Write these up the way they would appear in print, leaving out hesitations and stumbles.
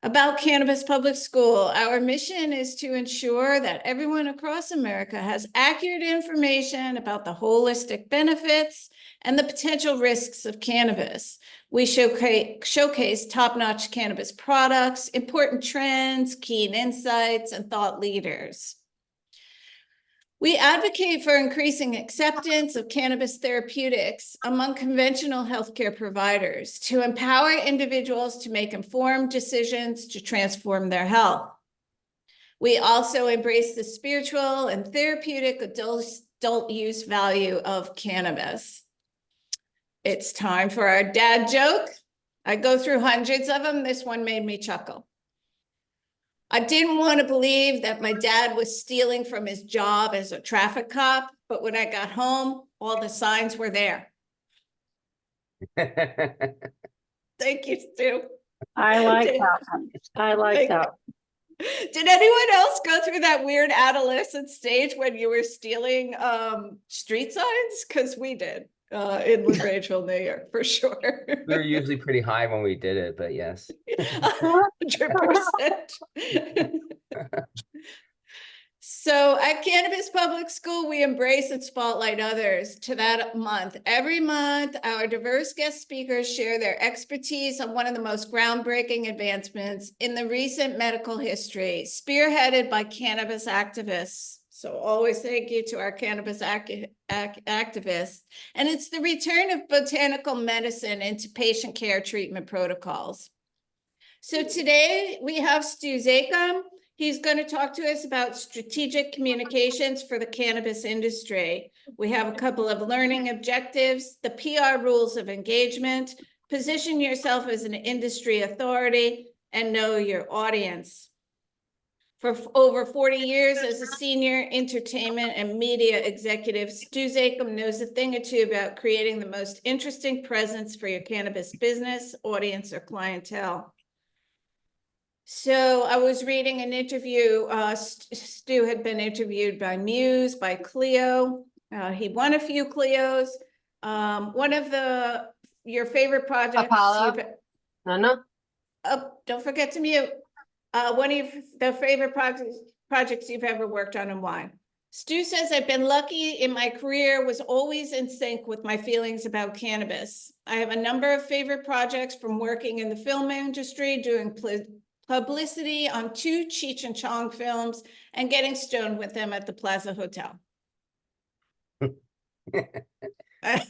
About Cannabis Public School, our mission is to ensure that everyone across America has accurate information about the holistic benefits and the potential risks of cannabis. We showcase top-notch cannabis products, important trends, keen insights, and thought leaders. We advocate for increasing acceptance of cannabis therapeutics among conventional healthcare providers to empower individuals to make informed decisions to transform their health. We also embrace the spiritual and therapeutic adult use value of cannabis. It's time for our dad joke. I go through hundreds of them. This one made me chuckle. I didn't want to believe that my dad was stealing from his job as a traffic cop, but when I got home, all the signs were there. Thank you, Stu. I like that one. I like that. Did anyone else go through that weird adolescent stage when you were stealing street signs? Because we did in LaGrangeville, New York, for sure. We were usually pretty high when we did it, but yes. 100%. So at Cannabis Public School, we embrace and spotlight others to that month. Every month, our diverse guest speakers share their expertise on one of the most groundbreaking advancements in the recent medical history, spearheaded by cannabis activists. So always thank you to our cannabis activists. And it's the return of botanical medicine into patient care treatment protocols. So today we have Stu Zakim. He's going to talk to us about strategic communications for the cannabis industry. We have a couple of learning objectives, the PR rules of engagement, position yourself as an industry authority, and know your audience. For over 40 years as a senior entertainment and media executive, Stu Zakim knows a thing or two about creating the most interesting presence for your cannabis business, audience, or clientele. So I was reading an interview. Stu had been interviewed by Muse, by Clio. He won a few Clios. One of your favorite projects. Apollo. No. Oh, don't forget to mute. One of the favorite projects you've ever worked on and why? Stu says, I've been lucky in my career, was always in sync with my feelings about cannabis. I have a number of favorite projects from working in the film industry, doing publicity on 2 Cheech and Chong films, and getting stoned with them at the Plaza Hotel. I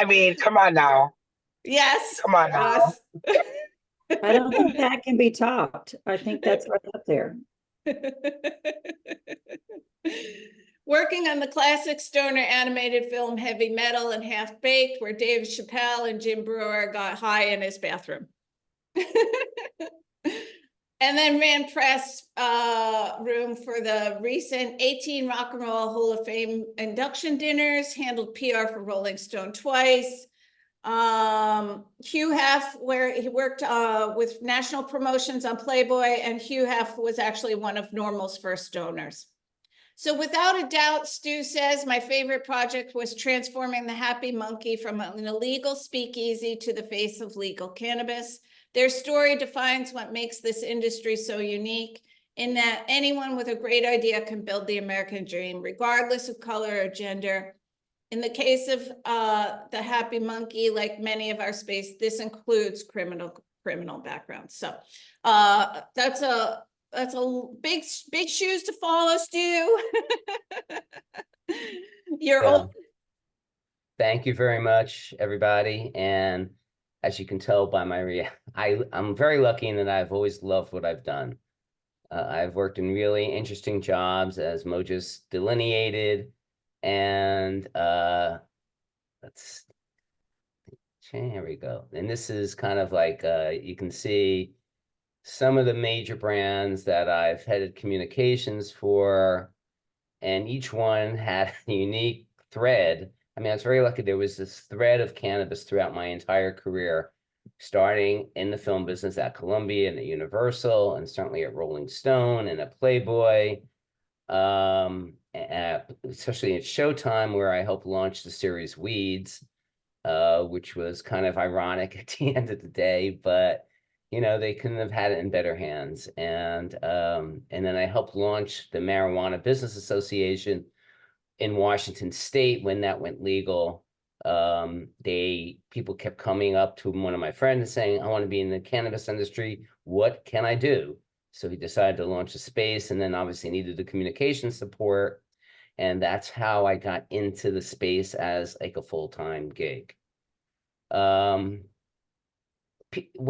mean, come on now. Yes. Come on now. I don't think that can be topped. I think that's right up there. Working on the classic stoner animated film Heavy Metal and Half Baked, where Dave Chappelle and Jim Breuer got high in his bathroom. And then ran press room for the recent 18 Rock and Roll Hall of Fame induction dinners, handled PR for Rolling Stone twice. Hugh Hef, where he worked with national promotions on Playboy, and Hugh Hef was actually one of Normal's first donors. So without a doubt, Stu says, my favorite project was transforming the Happy Monkey from an illegal speakeasy to the face of legal cannabis. Their story defines what makes this industry so unique, in that anyone with a great idea can build the American dream, regardless of color or gender. In the case of the Happy Monkey, like many of our space, this includes criminal backgrounds. So that's a big shoes to follow, Stu. You're old. Thank you very much, everybody. And as you can tell by my I'm very lucky in that I've always loved what I've done. I've worked in really interesting jobs, as Mo just delineated. And here we go. And this is kind of like, you can see some of the major brands that I've headed communications for, and each one had a unique thread. I mean, I was very lucky. There was this thread of cannabis throughout my entire career, starting in the film business at Columbia and at Universal, and certainly at Rolling Stone and at Playboy. Especially at Showtime, where I helped launch the series Weeds, which was kind of ironic at the end of the day, but you know, they couldn't have had it in better hands. And then I helped launch the Marijuana Business Association in Washington State when that went legal. People kept coming up to one of my friends and saying, I want to be in the cannabis industry. What can I do? So he decided to launch a space, and then obviously needed the communication support. And that's how I got into the space as like a full-time gig. One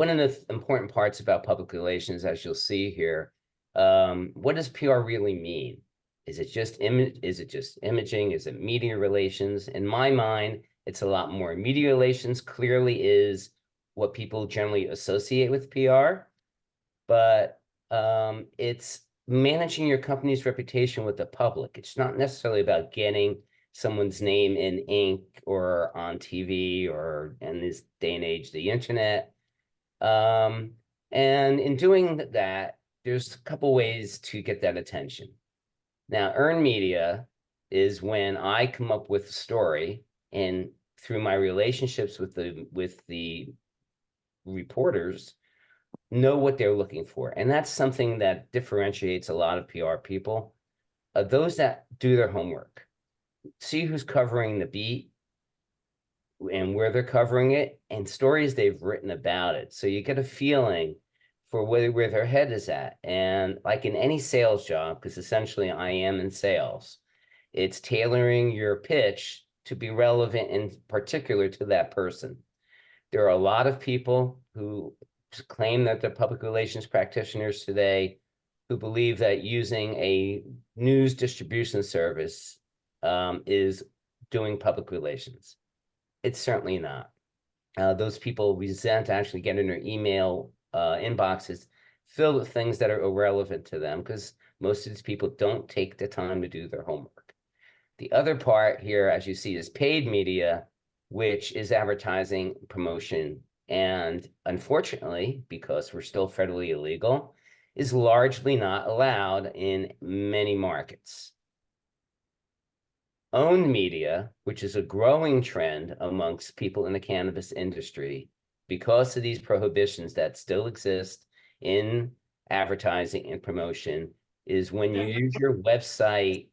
of the important parts about public relations, as you'll see here, what does PR really mean? Is it just image? Is it just imaging? Is it media relations? In my mind, it's a lot more. Media relations clearly is what people generally associate with PR, but it's managing your company's reputation with the public. It's not necessarily about getting someone's name in ink or on TV or in this day and age, the internet. And in doing that, there's a couple ways to get that attention. Now, earned media is when I come up with a story, and through my relationships with the reporters, know what they're looking for. And that's something that differentiates a lot of PR people. Those that do their homework, see who's covering the beat and where they're covering it, and stories they've written about it. So you get a feeling for where their head is at. And like in any sales job, because essentially I am in sales, it's tailoring your pitch to be relevant in particular to that person. There are a lot of people who claim that they're public relations practitioners today who believe that using a news distribution service is doing public relations. It's certainly not. Those people resent actually getting their email inboxes filled with things that are irrelevant to them, because most of these people don't take the time to do their homework. The other part here, as you see, is paid media, which is advertising, promotion, and unfortunately, because we're still federally illegal, is largely not allowed in many markets. Owned media, which is a growing trend amongst people in the cannabis industry, because of these prohibitions that still exist in advertising and promotion, is when you use your website,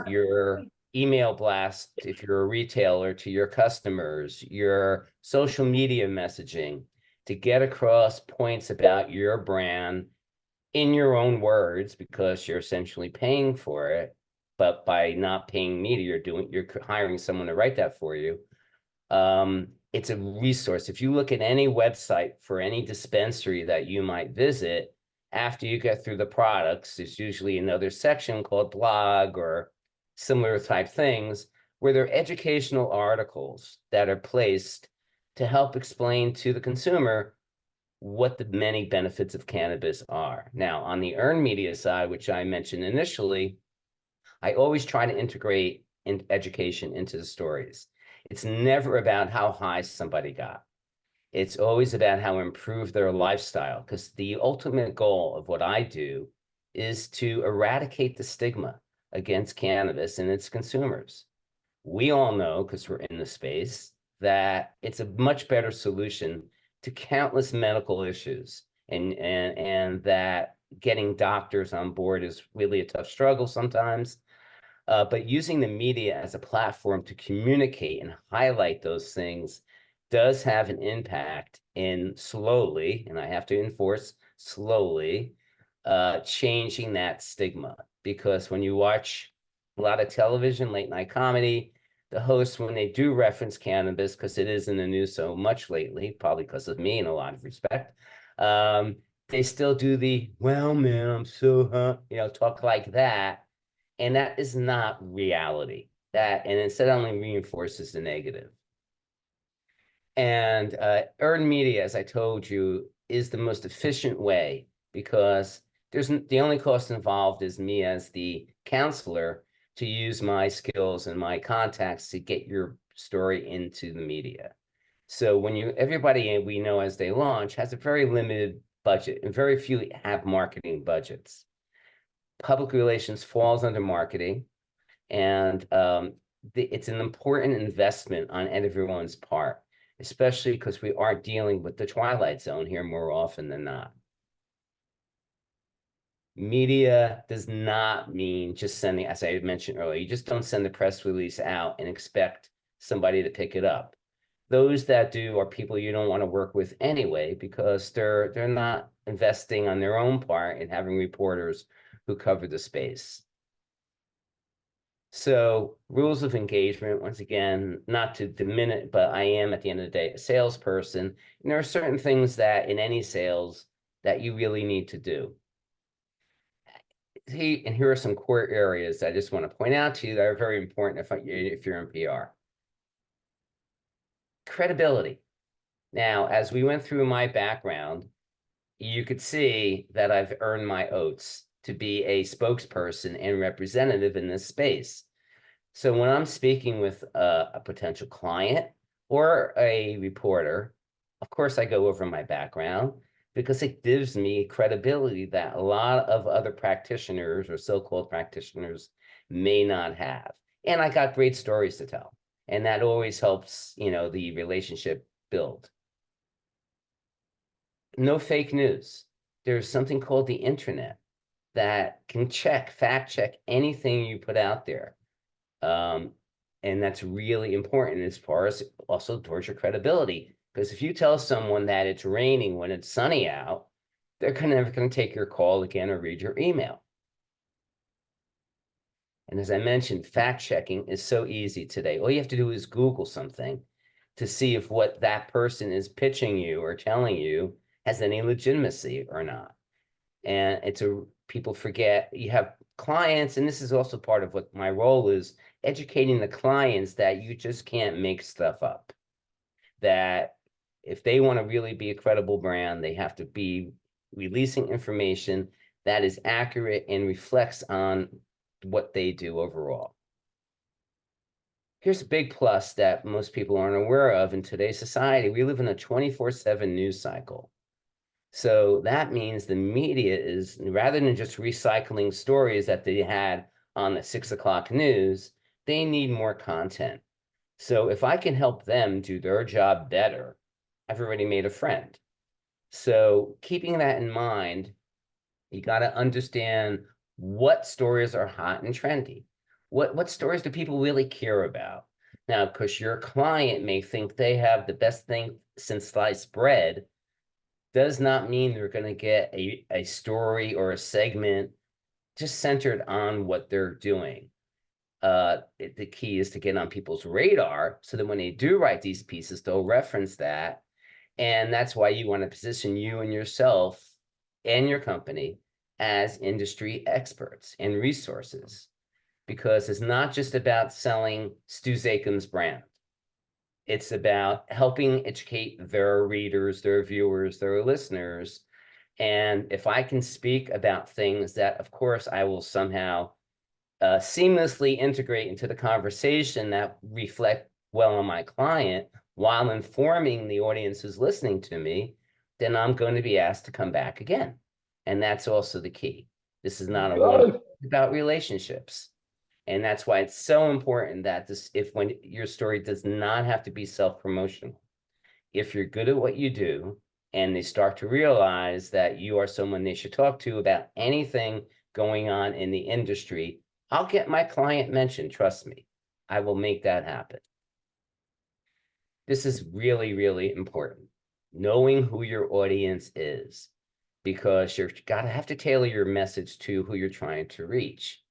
your email blast, if you're a retailer, to your customers, your social media messaging, to get across points about your brand in your own words, because you're essentially paying for it. But by not paying media, you're hiring someone to write that for you. It's a resource. If you look at any website for any dispensary that you might visit, after you get through the products, there's usually another section called blog or similar type things, where there are educational articles that are placed to help explain to the consumer what the many benefits of cannabis are. Now, on the earned media side, which I mentioned initially, I always try to integrate education into the stories. It's never about how high somebody got. It's always about how improve their lifestyle, because the ultimate goal of what I do is to eradicate the stigma against cannabis and its consumers. We all know, because we're in the space, that it's a much better solution to countless medical issues, and that getting doctors on board is really a tough struggle sometimes. But using the media as a platform to communicate and highlight those things does have an impact in slowly, and I have to enforce slowly, changing that stigma. Because when you watch a lot of television, late night comedy, the hosts, when they do reference cannabis, because it is in the news so much lately, probably because of me in a lot of respect, they still do the, well, man, I'm so, talk like that. And that is not reality. And instead only reinforces the negative. And earned media, as I told you, is the most efficient way, because the only cost involved is me as the counselor to use my skills and my contacts to get your story into the media. So everybody we know as they launch has a very limited budget, and very few have marketing budgets. Public relations falls under marketing, and it's an important investment on everyone's part. especially because we are dealing with the twilight zone here more often than not. Media does not mean just sending, as I mentioned earlier, you just don't send the press release out and expect somebody to pick it up. Those that do are people you don't want to work with anyway, because they're not investing on their own part in having reporters who cover the space. So rules of engagement, once again, not to diminish, but I am at the end of the day a salesperson, and there are certain things that in any sales that you really need to do. And here are some core areas I just want to point out to you that are very important if you're in PR. Credibility. Now, as we went through my background, you could see that I've earned my oats to be a spokesperson and representative in this space. So when I'm speaking with a potential client or a reporter, of course, I go over my background because it gives me credibility that a lot of other practitioners or so-called practitioners may not have. And I got great stories to tell. And that always helps, the relationship build. No fake news. There's something called the internet that can fact check anything you put out there. And that's really important as far as also towards your credibility. Because if you tell someone that it's raining when it's sunny out, they're never going to take your call again or read your email. And as I mentioned, fact checking is so easy today. All you have to do is Google something to see if what that person is pitching you or telling you has any legitimacy or not. And people forget, you have clients, and this is also part of what my role is, educating the clients that you just can't make stuff up. That if they want to really be a credible brand, they have to be releasing information that is accurate and reflects on what they do overall. Here's a big plus that most people aren't aware of in today's society. We live in a 24/7 news cycle. So that means the media is, rather than just recycling stories that they had on the 6 o'clock news, they need more content. So if I can help them do their job better, I've already made a friend. So keeping that in mind, you got to understand what stories are hot and trendy. What stories do people really care about? Now, because your client may think they have the best thing since sliced bread, does not mean they're going to get a story or a segment just centered on what they're doing. The key is to get on people's radar so that when they do write these pieces, they'll reference that. And that's why you want to position you and yourself and your company as industry experts and resources, because it's not just about selling Stu Zakim's brand. It's about helping educate their readers, their viewers, their listeners. And if I can speak about things that, of course, I will somehow seamlessly integrate into the conversation that reflect well on my client while informing the audience who's listening to me, then I'm going to be asked to come back again. And that's also the key. This is not about relationships. And that's why it's so important that when your story does not have to be self-promotional. If you're good at what you do and they start to realize that you are someone they should talk to about anything going on in the industry, I'll get my client mentioned, trust me. I will make that happen. This is really, really important. Knowing who your audience is, because you're have to tailor your message to who you're trying to reach.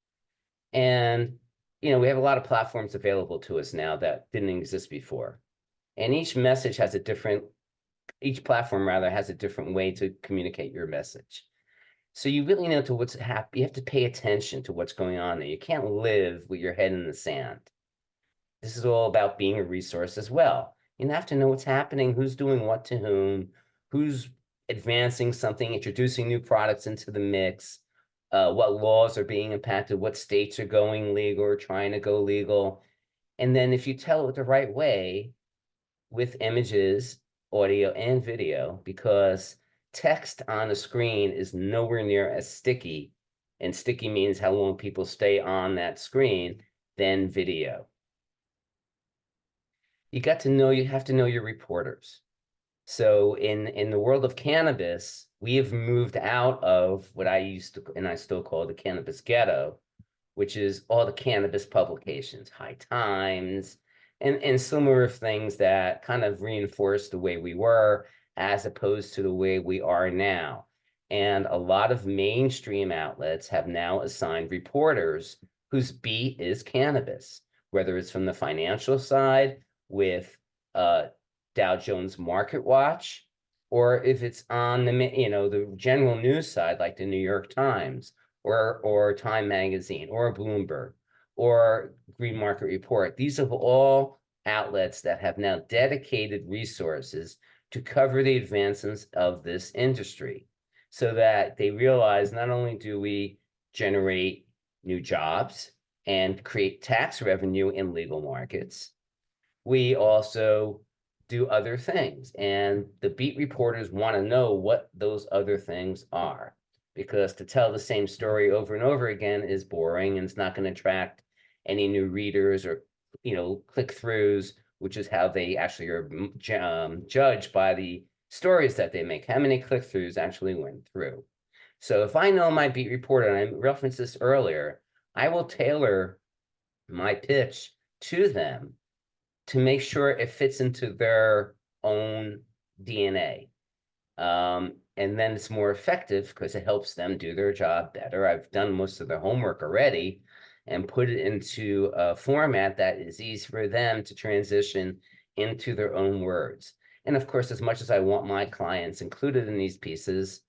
And, we have a lot of platforms available to us now that didn't exist before. And each platform has a different way to communicate your message. So you really know what's happening. You have to pay attention to what's going on there. You can't live with your head in the sand. This is all about being a resource as well. You have to know what's happening, who's doing what to whom, who's advancing something, introducing new products into the mix, what laws are being impacted, what states are going legal or trying to go legal. And then if you tell it the right way with images, audio, and video, because text on a screen is nowhere near as sticky, and sticky means how long people stay on that screen, than video. you have to know your reporters. So in the world of cannabis, we have moved out of what I used to, and I still call the cannabis ghetto, which is all the cannabis publications, High Times, and similar things that kind of reinforce the way we were as opposed to the way we are now. And a lot of mainstream outlets have now assigned reporters whose beat is cannabis, whether it's from the financial side with Dow Jones Market Watch, or if it's on the general news side, like the New York Times or Time Magazine or Bloomberg or Green Market Report. These are all outlets that have now dedicated resources to cover the advancements of this industry, so that they realize not only do we generate new jobs and create tax revenue in legal markets, we also do other things. And the beat reporters want to know what those other things are, because to tell the same story over and over again is boring, and it's not going to attract any new readers or, click-throughs, which is how they actually are judged by the stories that they make. How many click-throughs actually went through? So if I know my beat reporter, and I referenced this earlier, I will tailor my pitch to them to make sure it fits into their own DNA. And then it's more effective because it helps them do their job better. I've done most of their homework already and put it into a format that is easy for them to transition into their own words. And of course, as much as I want my clients included in these pieces,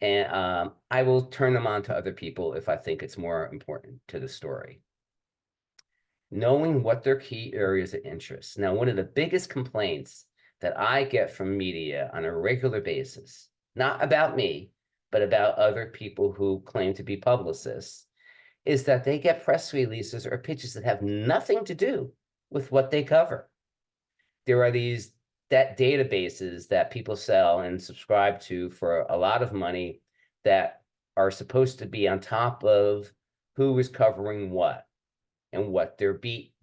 and I will turn them on to other people if I think it's more important to the story. Knowing what their key areas of interest. Now, one of the biggest complaints that I get from media on a regular basis, not about me, but about other people who claim to be publicists, is that they get press releases or pitches that have nothing to do with what they cover. There are these databases that people sell and subscribe to for a lot of money that are supposed to be on top of who is covering what and what their beat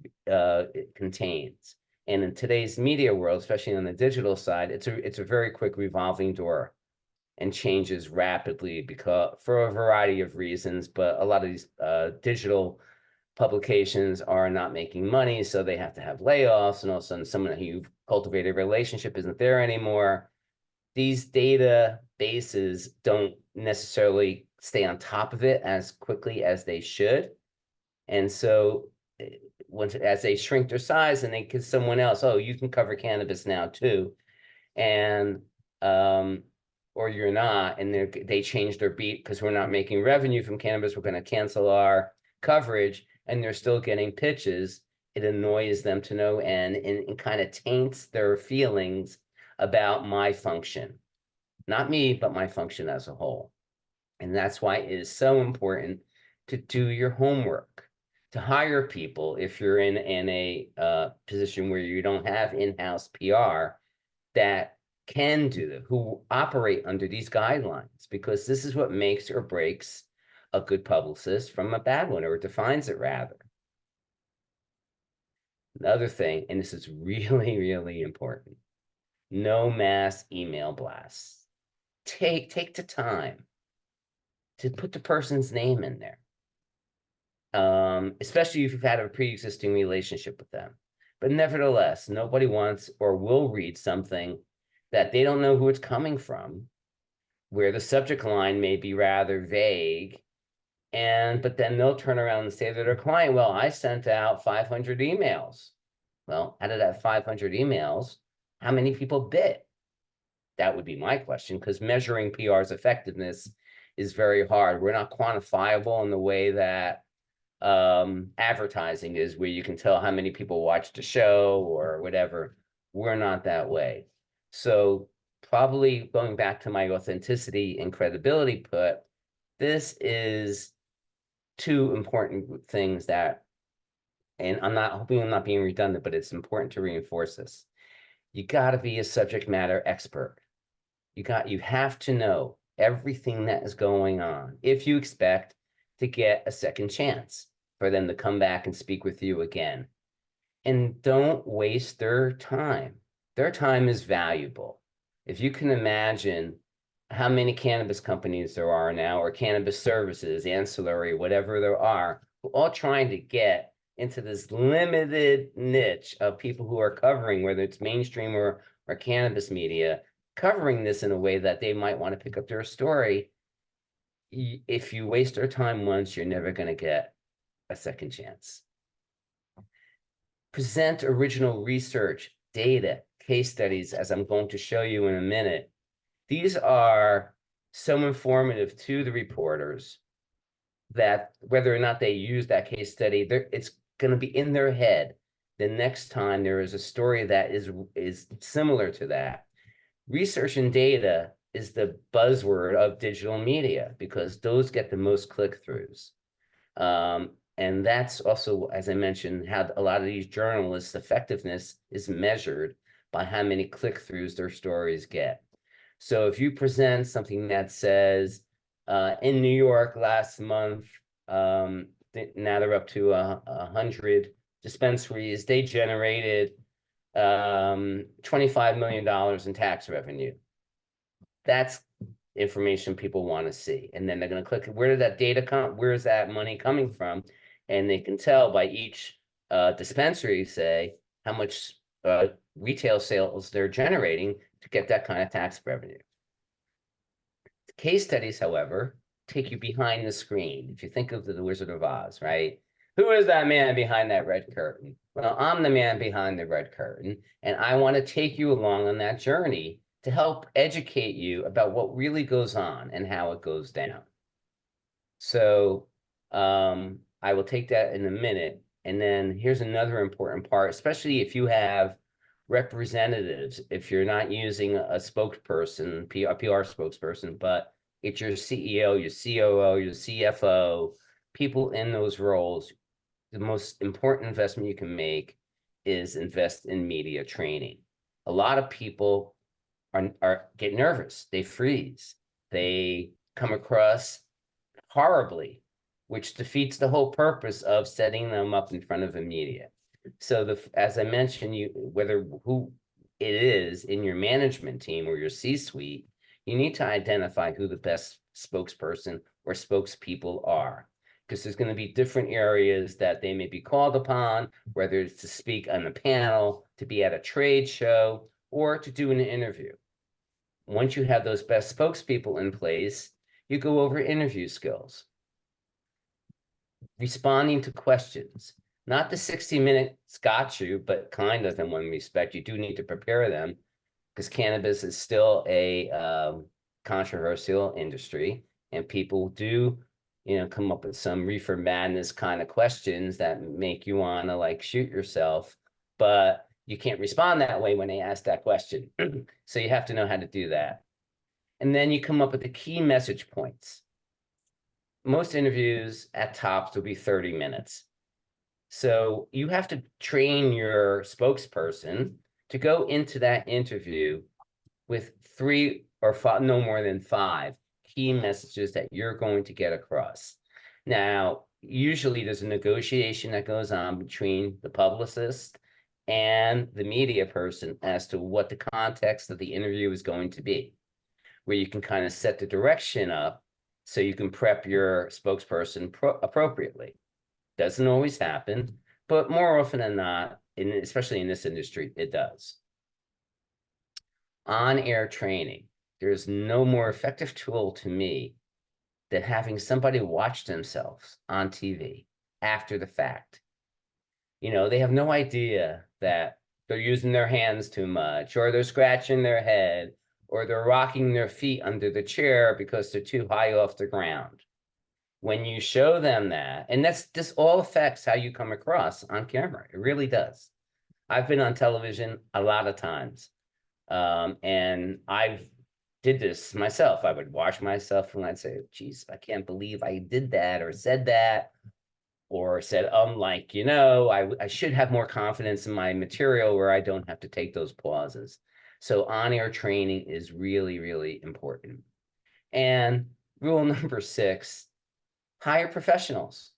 contains. And in today's media world, especially on the digital side, it's a very quick revolving door and changes rapidly because for a variety of reasons. But a lot of these digital publications are not making money, so they have to have layoffs, and all of a sudden someone who you've cultivated a relationship isn't there anymore. These databases don't necessarily stay on top of it as quickly as they should. And so as they shrink their size and they give someone else, oh, you can cover cannabis now too, and or you're not, and they change their beat because we're not making revenue from cannabis, we're going to cancel our coverage, and they're still getting pitches. It annoys them to no end, and kind of taints their feelings about my function, not me, but my function as a whole. And that's why it is so important to do your homework, to hire people if you're in a position where you don't have in-house PR that can do that, who operate under these guidelines, because this is what makes or breaks a good publicist from a bad one, or defines it rather. Another thing, and this is really, really important, no mass email blasts. Take the time to put the person's name in there. Especially if you've had a pre-existing relationship with them. But nevertheless, nobody wants or will read something that they don't know who it's coming from, where the subject line may be rather vague, but then they'll turn around and say to their client, well, I sent out 500 emails. Well, out of that 500 emails, how many people bit? That would be my question, because measuring PR's effectiveness is very hard. We're not quantifiable in the way that advertising is, where you can tell how many people watched a show or whatever. We're not that way. So probably going back to my authenticity and credibility put, this is two important things that, and I'm hoping I'm not being redundant, but it's important to reinforce this. You got to be a subject matter expert. You have to know everything that is going on if you expect to get a second chance for them to come back and speak with you again. and don't waste their time. Their time is valuable. If you can imagine how many cannabis companies there are now, or cannabis services, ancillary, whatever there are, all trying to get into this limited niche of people who are covering, whether it's mainstream or cannabis media, covering this in a way that they might want to pick up their story. If you waste their time once, you're never going to get a second chance. Present original research, data, case studies, as I'm going to show you in a minute. These are so informative to the reporters that whether or not they use that case study, it's going to be in their head the next time there is a story that is similar to that. Research and data is the buzzword of digital media because those get the most click-throughs. And that's also, as I mentioned, how a lot of these journalists' effectiveness is measured by how many click-throughs their stories get. So if you present something that says, in New York last month, now they're up to 100 dispensaries, they generated $25 million in tax revenue. That's information people want to see. And then they're going to click, where did that data come? Where is that money coming from? And they can tell by each dispensary, say, how much retail sales they're generating to get that kind of tax revenue. Case studies, however, take you behind the screen. If you think of the Wizard of Oz, right? Who is that man behind that red curtain? Well, I'm the man behind the red curtain, and I want to take you along on that journey to help educate you about what really goes on and how it goes down. So I will take that in a minute. And then here's another important part, especially if you have representatives, if you're not using a spokesperson, a PR spokesperson, but it's your CEO, your COO, your CFO, people in those roles, the most important investment you can make is invest in media training. A lot of people get nervous, they freeze, they come across horribly, which defeats the whole purpose of setting them up in front of the media. So as I mentioned, whether who it is in your management team or your C-suite, you need to identify who the best spokesperson or spokespeople are, because there's going to be different areas that they may be called upon, whether it's to speak on a panel, to be at a trade show, or to do an interview. Once you have those best spokespeople in place, you go over interview skills. Responding to questions. Not the 60 minutes got you, but kind of in one respect. You do need to prepare them because cannabis is still a controversial industry, and people do, come up with some reefer madness kind of questions that make you want to like shoot yourself, but you can't respond that way when they ask that question. So you have to know how to do that. And then you come up with the key message points. Most interviews at tops will be 30 minutes. So you have to train your spokesperson to go into that interview with 3 or 5, no more than 5 key messages that you're going to get across. Now, usually there's a negotiation that goes on between the publicist and the media person as to what the context of the interview is going to be, where you can kind of set the direction up so you can prep your spokesperson appropriately. Doesn't always happen, but more often than not, especially in this industry, it does. On-air training. There's no more effective tool to me than having somebody watch themselves on TV after the fact. They have no idea that they're using their hands too much, or they're scratching their head, or they're rocking their feet under the chair because they're too high off the ground. When you show them that, and this all affects how you come across on camera. It really does. I've been on television a lot of times, and I've did this myself. I would watch myself and I'd say, geez, I can't believe I did that or said that, or said, I should have more confidence in my material where I don't have to take those pauses. So on-air training is really, really important. And rule number 6, hire professionals.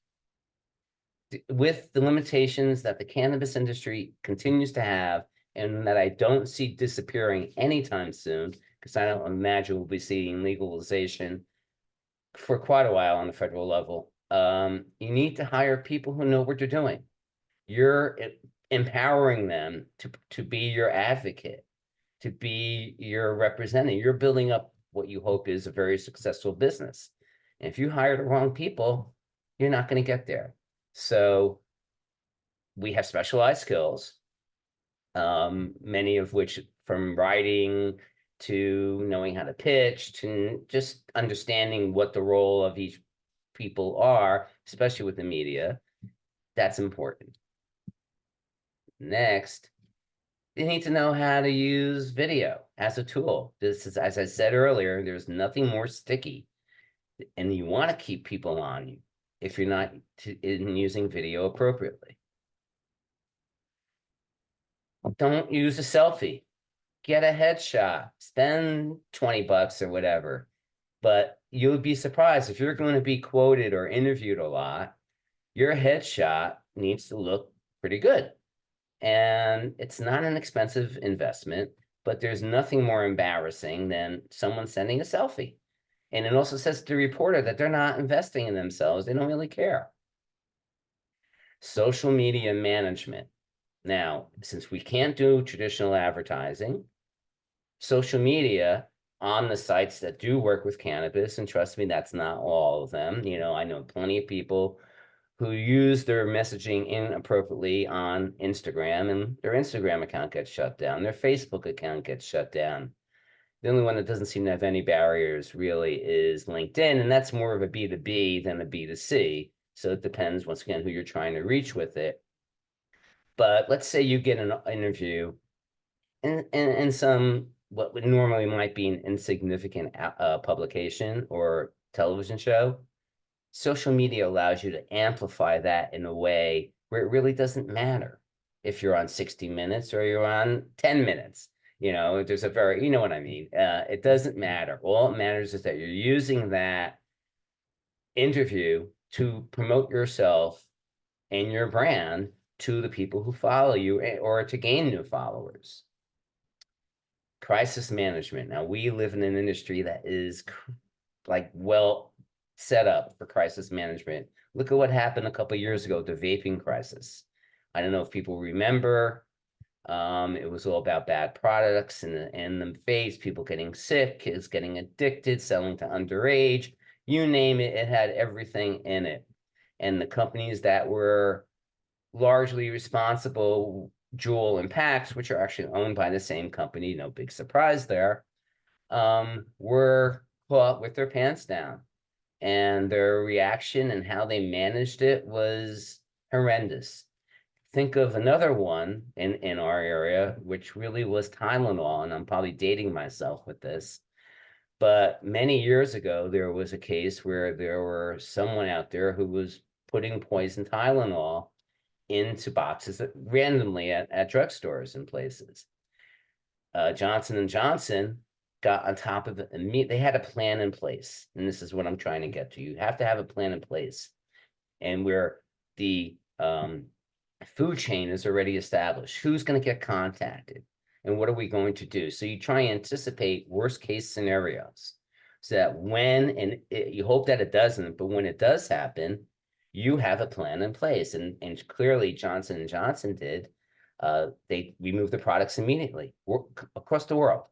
with the limitations that the cannabis industry continues to have, and that I don't see disappearing anytime soon, because I don't imagine we'll be seeing legalization for quite a while on the federal level. You need to hire people who know what they're doing. You're empowering them to be your advocate, to be your representative. You're building up what you hope is a very successful business. And if you hire the wrong people, you're not going to get there. So we have specialized skills, many of which, from writing to knowing how to pitch to just understanding what the role of each people are, especially with the media. That's important. Next, you need to know how to use video as a tool. This is, as I said earlier, there's nothing more sticky, and you want to keep people on you if you're not using video appropriately. Don't use a selfie. Get a headshot. Spend 20 bucks or whatever. But you'll be surprised if you're going to be quoted or interviewed a lot, your headshot needs to look pretty good. And it's not an expensive investment, but there's nothing more embarrassing than someone sending a selfie. And it also says to the reporter that they're not investing in themselves. They don't really care. Social media management. Now, since we can't do traditional advertising, social media on the sites that do work with cannabis, and trust me, that's not all of them. You know, I know plenty of people who use their messaging inappropriately on Instagram, and their Instagram account gets shut down. Their Facebook account gets shut down. The only one that doesn't seem to have any barriers really is LinkedIn, and that's more of a B2B than a B2C. So it depends, once again, who you're trying to reach with it. But let's say you get an interview in some, what would normally might be an insignificant publication or television show. Social media allows you to amplify that in a way where it really doesn't matter if you're on 60 Minutes or you're on 10 minutes. You know, there's a very, you know what I mean? It doesn't matter. All it matters is that you're using that interview to promote yourself and your brand to the people who follow you, or to gain new followers. Crisis management. Now, we live in an industry that is like well set up for crisis management. Look at what happened a couple of years ago, the vaping crisis. I don't know if people remember. It was all about bad products and the vapes, people getting sick, kids getting addicted, selling to underage. You name it, it had everything in it. And the companies that were largely responsible, Juul and Pax, which are actually owned by the same company, no big surprise there, were caught with their pants down. And their reaction and how they managed it was horrendous. Think of another one in our area, which really was Tylenol, and I'm probably dating myself with this. But many years ago, there was a case where there were someone out there who was putting poison Tylenol into boxes randomly at drugstores and places. Johnson & Johnson got on top of it, and they had a plan in place. And this is what I'm trying to get to. You have to have a plan in place. And where the food chain is already established, who's going to get contacted and what are we going to do? So you try and anticipate worst case scenarios so that when, you hope that it doesn't, but when it does happen, you have a plan in place. And clearly Johnson & Johnson did. They removed the products immediately across the world.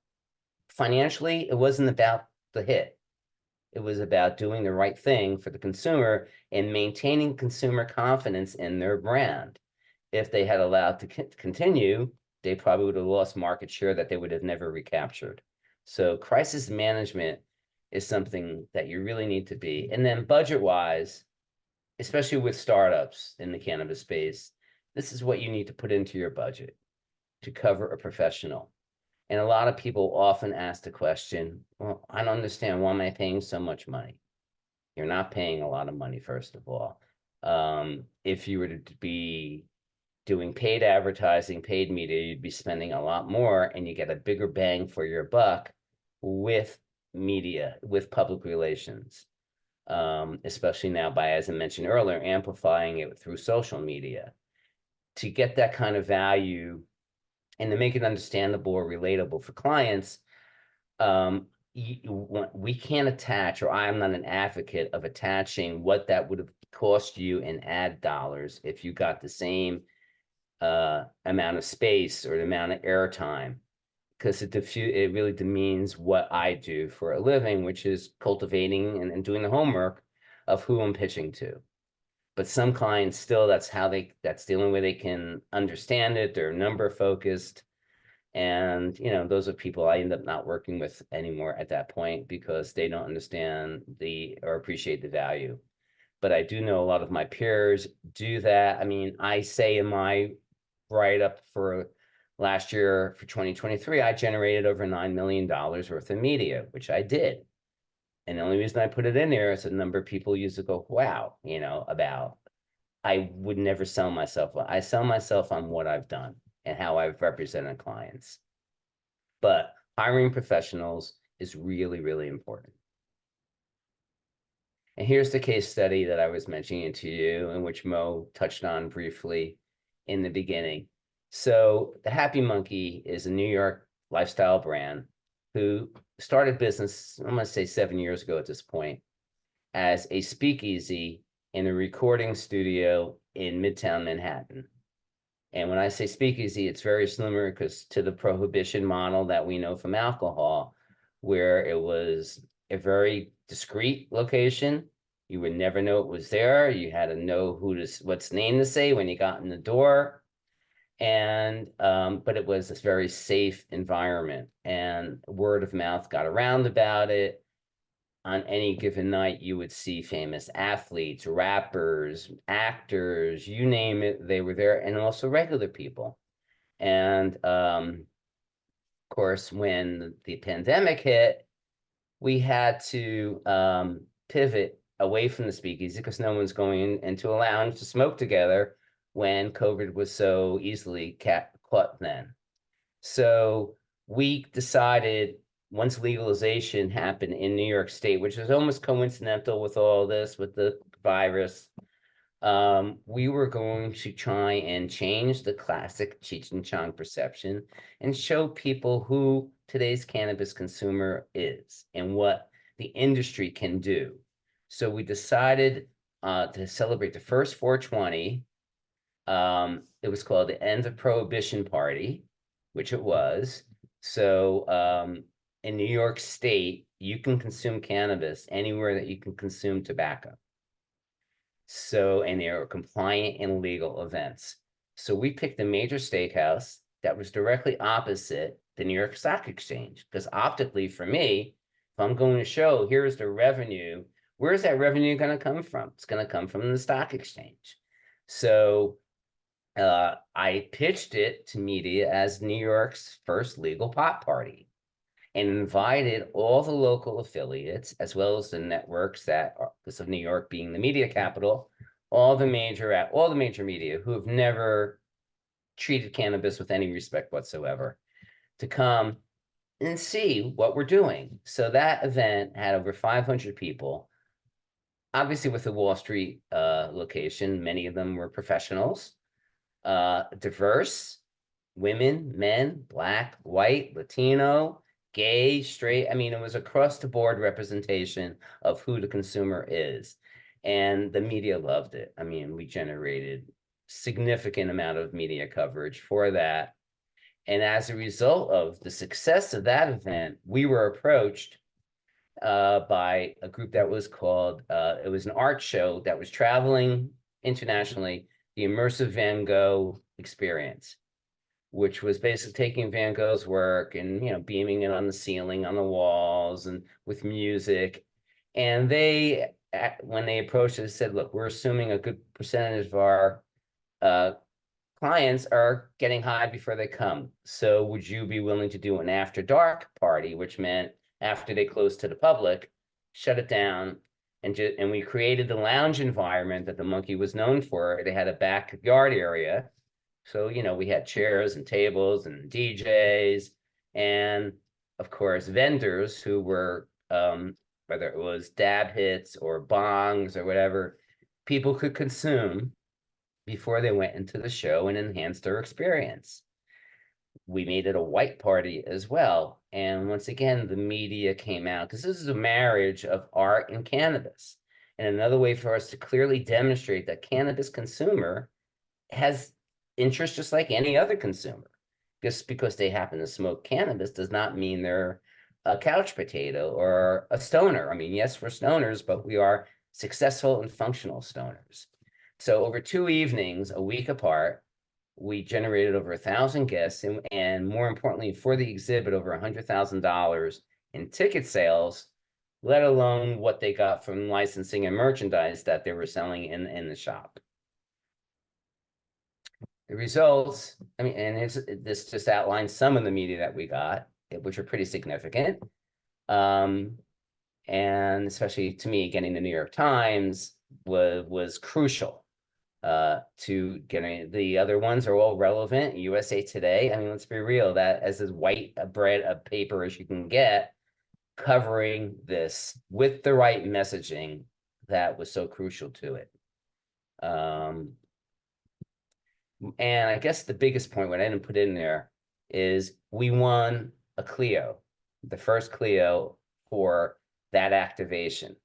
Financially, it wasn't about the hit. It was about doing the right thing for the consumer and maintaining consumer confidence in their brand. If they had allowed to continue, they probably would have lost market share that they would have never recaptured. So crisis management is something that you really need to be. And then budget-wise, especially with startups in the cannabis space, this is what you need to put into your budget to cover a professional. And a lot of people often ask the question, well, I don't understand, why am I paying so much money? You're not paying a lot of money, first of all. If you were to be doing paid advertising, paid media, you'd be spending a lot more, and you get a bigger bang for your buck with media, with public relations. especially now by, as I mentioned earlier, amplifying it through social media. To get that kind of value and to make it understandable or relatable for clients, we can't attach, or I'm not an advocate of attaching what that would have cost you in ad dollars if you got the same amount of space or the amount of airtime, because it really demeans what I do for a living, which is cultivating and doing the homework of who I'm pitching to. But some clients still, that's the only way they can understand it. They're number focused. And, those are people I end up not working with anymore at that point because they don't understand or appreciate the value. But I do know a lot of my peers do that. I mean, I say in my write-up for last year, for 2023, I generated over $9 million worth of media, which I did. And the only reason I put it in there is a number of people used to go, wow, I would never sell myself. I sell myself on what I've done and how I've represented clients. But hiring professionals is really, really important. And here's the case study that I was mentioning to you, in which Mo touched on briefly in the beginning. So the Happy Monkey is a New York lifestyle brand who started business, I'm going to say 7 years ago at this point, as a speakeasy in a recording studio in Midtown Manhattan. And when I say speakeasy, it's very similar to the prohibition model that we know from alcohol, where it was a very discreet location. You would never know it was there. You had to know what's name to say when you got in the door. And but it was this very safe environment, and word of mouth got around about it. On any given night, you would see famous athletes, rappers, actors, you name it, they were there, and also regular people. And of course, when the pandemic hit, we had to pivot away from the speakeasy because no one's going into a lounge to smoke together when COVID was so easily caught then. So we decided, once legalization happened in New York State, which was almost coincidental with all this, with the virus, we were going to try and change the classic Cheech and Chong perception and show people who today's cannabis consumer is and what the industry can do. So we decided to celebrate the first 420. It was called the End of Prohibition Party, which it was. So in New York State, you can consume cannabis anywhere that you can consume tobacco. So, and they are compliant and legal events. So we picked a major steakhouse that was directly opposite the New York Stock Exchange, because optically for me, if I'm going to show, here's the revenue, where's that revenue going to come from? It's going to come from the stock exchange. So I pitched it to media as New York's first legal pot party, and invited all the local affiliates, as well as the networks that are, because of New York being the media capital, all the major media who have never treated cannabis with any respect whatsoever, to come and see what we're doing. So that event had over 500 people. Obviously, with the Wall Street location, many of them were professionals, diverse, women, men, Black, white, Latino, gay, straight. I mean, it was across the board representation of who the consumer is. And the media loved it. I mean, we generated significant amount of media coverage for that. And as a result of the success of that event, we were approached by a group that was called, it was an art show that was traveling internationally, the Immersive Van Gogh Experience, which was basically taking Van Gogh's work and, beaming it on the ceiling, on the walls, and with music. And they, when they approached us, said, look, we're assuming a good percentage of our clients are getting high before they come. So would you be willing to do an after dark party, which meant after they closed to the public, shut it down, and we created the lounge environment that the Monkey was known for. They had a backyard area. So, we had chairs and tables and DJs, and of course, vendors who were whether it was dab hits or bongs or whatever, people could consume before they went into the show and enhanced their experience. We made it a white party as well. And once again, the media came out because this is a marriage of art and cannabis. And another way for us to clearly demonstrate that cannabis consumer has interest just like any other consumer. Just because they happen to smoke cannabis does not mean they're a couch potato or a stoner. I mean, yes, we're stoners, but we are successful and functional stoners. So over 2 evenings, a week apart, we generated over 1,000 guests, and more importantly, for the exhibit, over $100,000 in ticket sales, let alone what they got from licensing and merchandise that they were selling in the shop. The results, I mean, and this just outlines some of the media that we got, which are pretty significant. And especially to me, getting the New York Times was crucial to getting. The other ones are all relevant. USA Today, I mean, let's be real, that as white a bread of paper as you can get, covering this with the right messaging that was so crucial to it. And I guess the biggest point, what I didn't put in there, is we won a Clio, the first Clio for that activation.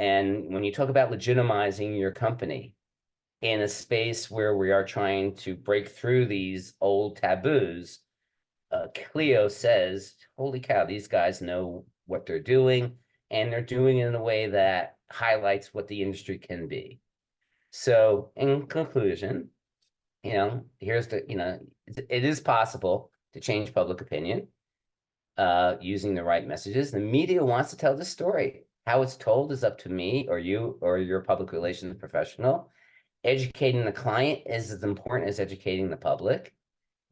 And when you talk about legitimizing your company in a space where we are trying to break through these old taboos, Clio says, holy cow, these guys know what they're doing, and they're doing it in a way that highlights what the industry can be. So in conclusion, here's the, it is possible to change public opinion using the right messages. The media wants to tell the story. How it's told is up to me or you or your public relations professional. Educating the client is as important as educating the public,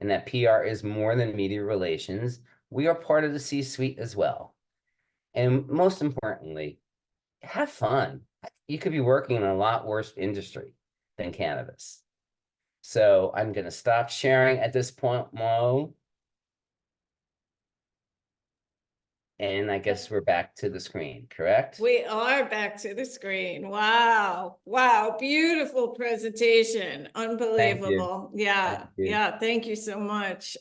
and that PR is more than media relations. We are part of the C-suite as well. And most importantly, have fun. You could be working in a lot worse industry than cannabis. So I'm going to stop sharing at this point, Mo. And I guess we're back to the screen, correct? We are back to the screen. Wow. Wow. Beautiful presentation. Unbelievable. Yeah. Thank you. Yeah. Thank you so much.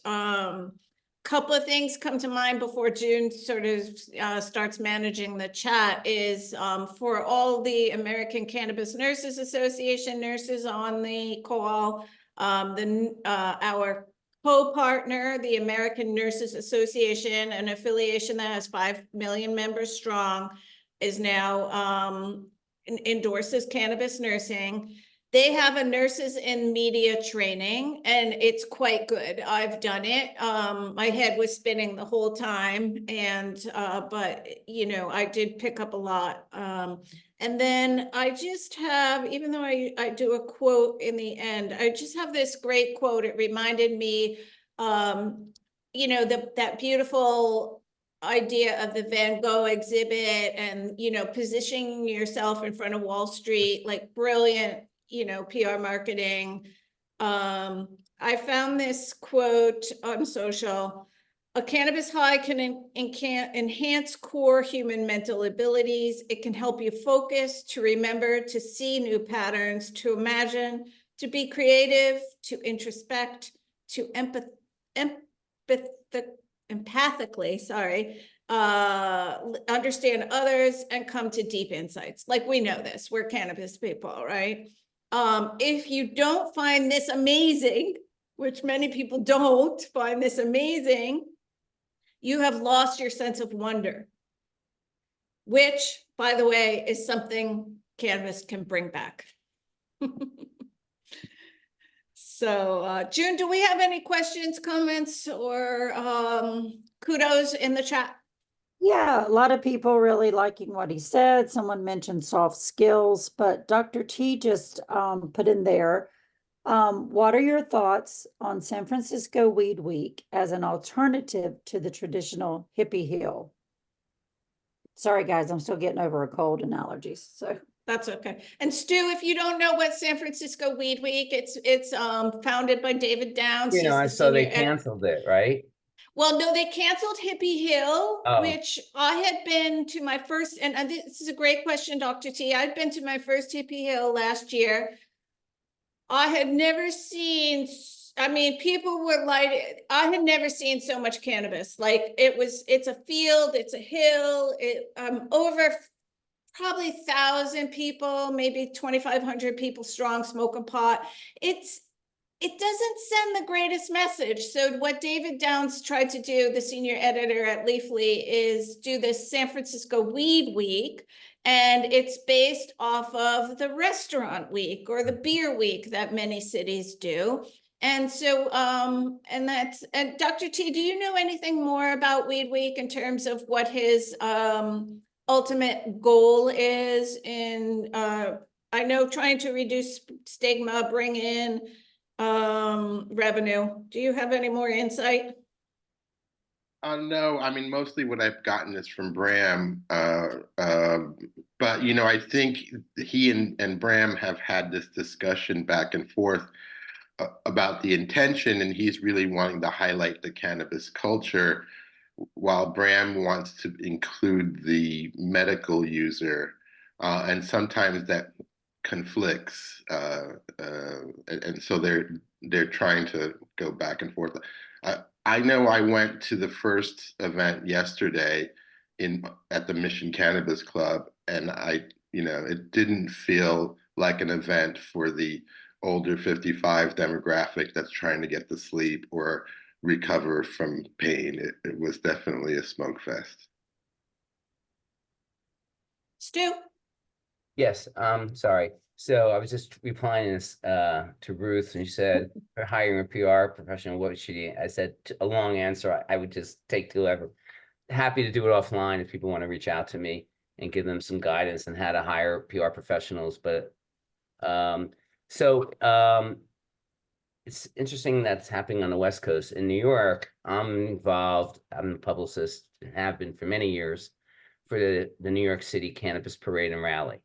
Couple of things come to mind before June sort of starts managing the chat is for all the American Cannabis Nurses Association nurses on the call, our co-partner, the American Nurses Association, an affiliation that has 5 million members strong, is now endorses cannabis nursing. They have a nurses in media training, and it's quite good. I've done it. My head was spinning the whole time, and but I did pick up a lot. And then I just have, even though I do a quote in the end, I just have this great quote. It reminded me, that beautiful idea of the Van Gogh exhibit and, positioning yourself in front of Wall Street, like brilliant, PR marketing. I found this quote on social. A cannabis high can enhance core human mental abilities. It can help you focus, to remember, to see new patterns, to imagine, to be creative, to introspect, to empathically, understand others and come to deep insights. Like, we know this, we're cannabis people, right? If you don't find this amazing, which many people don't find this amazing, you have lost your sense of wonder, which, by the way, is something cannabis can bring back. So, June, do we have any questions, comments, or kudos in the chat? Yeah, a lot of people really liking what he said. Someone mentioned soft skills, but Dr. T just put in there, what are your thoughts on San Francisco Weed Week as an alternative to the traditional hippie hill? Sorry, guys, I'm still getting over a cold and allergies, so. That's okay. And Stu, if you don't know what San Francisco Weed Week, it's founded by David Downs. He's I the saw they senior canceled it, right? Well, no, they canceled Hippie Hill, Oh. which I had been to my first, and this is a great question, Dr. T. I'd been to my first Hippie Hill last year. I had never seen, I mean, people were like, I had never seen so much cannabis. Like it's a field, it's a hill, over probably 1,000 people, maybe 2,500 people strong smoking pot. It doesn't send the greatest message. So what David Downs tried to do, the senior editor at Leafly, is do this San Francisco Weed Week. And it's based off of the restaurant week or the beer week that many cities do. And so, and Dr. T, do you know anything more about Weed Week in terms of what his ultimate goal is in, I know, trying to reduce stigma, bring in revenue? Do you have any more insight? No, I mean, mostly what I've gotten is from Bram. But, you know, I think he and Bram have had this discussion back and forth about the intention, and he's really wanting to highlight the cannabis culture, while Bram wants to include the medical user. And sometimes that conflicts. And so they're trying to go back and forth. I know I went to the first event yesterday at the Mission Cannabis Club, and it didn't feel like an event for the older 55 demographic that's trying to get to sleep or recover from pain. It was definitely a smoke fest. Stu? Yes, sorry. So I was just replying this to Ruth, and she said for hiring a PR professional, what should you? I said a long answer. I would just take to whoever. Happy to do it offline if people want to reach out to me and give them some guidance on how to hire PR professionals. But it's interesting that's happening on the West Coast. In New York, I'm involved. I'm a publicist and have been for many years for the New York City Cannabis Parade and Rally,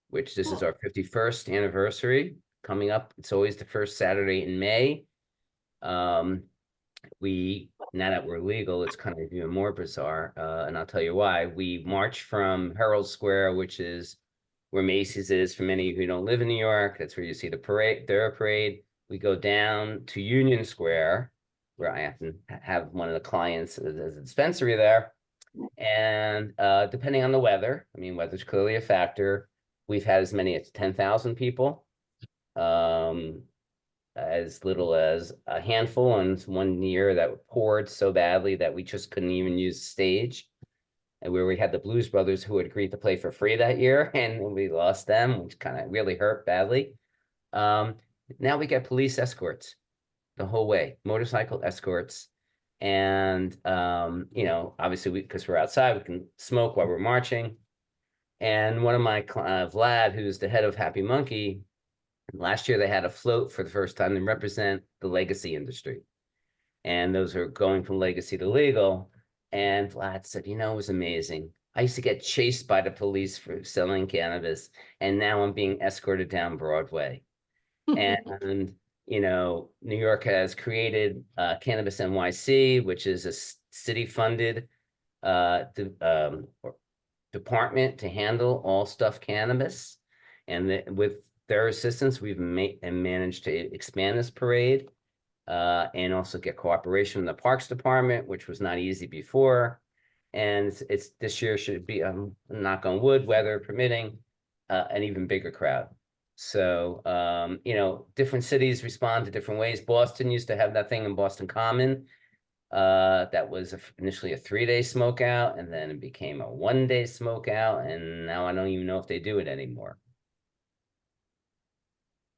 which this is our 51st anniversary coming up. It's always the first Saturday in May. Now that we're legal, it's kind of even more bizarre, and I'll tell you why. We march from Herald Square, which is where Macy's is for many of you who don't live in New York. That's where you see the parade, their parade. We go down to Union Square, where I often have one of the clients as a dispensary there. And depending on the weather, I mean, weather's clearly a factor. We've had as many as 10,000 people, as little as a handful. And one year that poured so badly that we just couldn't even use the stage. And where we had the Blues Brothers who had agreed to play for free that year, and we lost them, which kind of really hurt badly. Now we get police escorts the whole way, motorcycle escorts. And, obviously because we're outside, we can smoke while we're marching. And one of my, Vlad, who's the head of Happy Monkey, last year they had a float for the first time and represent the legacy industry. And those are going from legacy to legal. And Vlad said, it was amazing. I used to get chased by the police for selling cannabis, and now I'm being escorted down Broadway. And, New York has created Cannabis NYC, which is a city-funded department to handle all stuff cannabis. And with their assistance, we've managed to expand this parade and also get cooperation from the Parks Department, which was not easy before. And it's this year should be, knock on wood, weather permitting, an even bigger crowd. So, different cities respond to different ways. Boston used to have that thing in Boston Common. That was initially a 3-day smoke out, and then it became a 1-day smoke out. And now I don't even know if they do it anymore.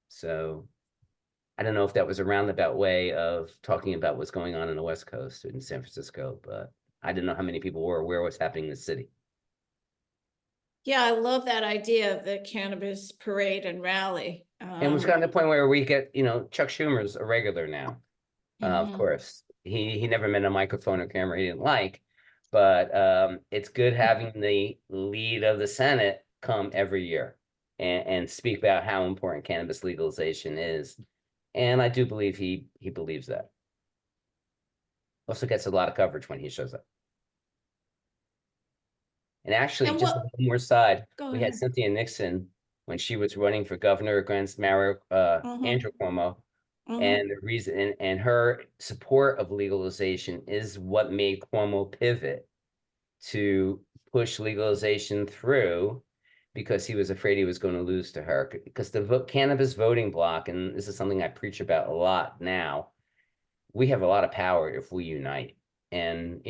So I don't know if that was a roundabout way of talking about what's going on in the West Coast in San Francisco, but I didn't know how many people were aware of what's happening in the city. Yeah, I love that idea of the cannabis parade and rally. And it's gotten to the point where we get, Chuck Schumer's a regular now. Of course, he never met a microphone or camera he didn't like, but it's good having the lead of the Senate come every year and speak about how important cannabis legalization is. And I do believe he believes that. Also gets a lot of coverage when he shows up. And actually, And just what- one more side, Go we had ahead. Cynthia Nixon when she was running for governor against Mhm. Andrew Cuomo. Mhm. And the reason, and her support of legalization is what made Cuomo pivot to push legalization through, because he was afraid he was going to lose to her. Because the cannabis voting bloc, and this is something I preach about a lot now, we have a lot of power if we unite. And,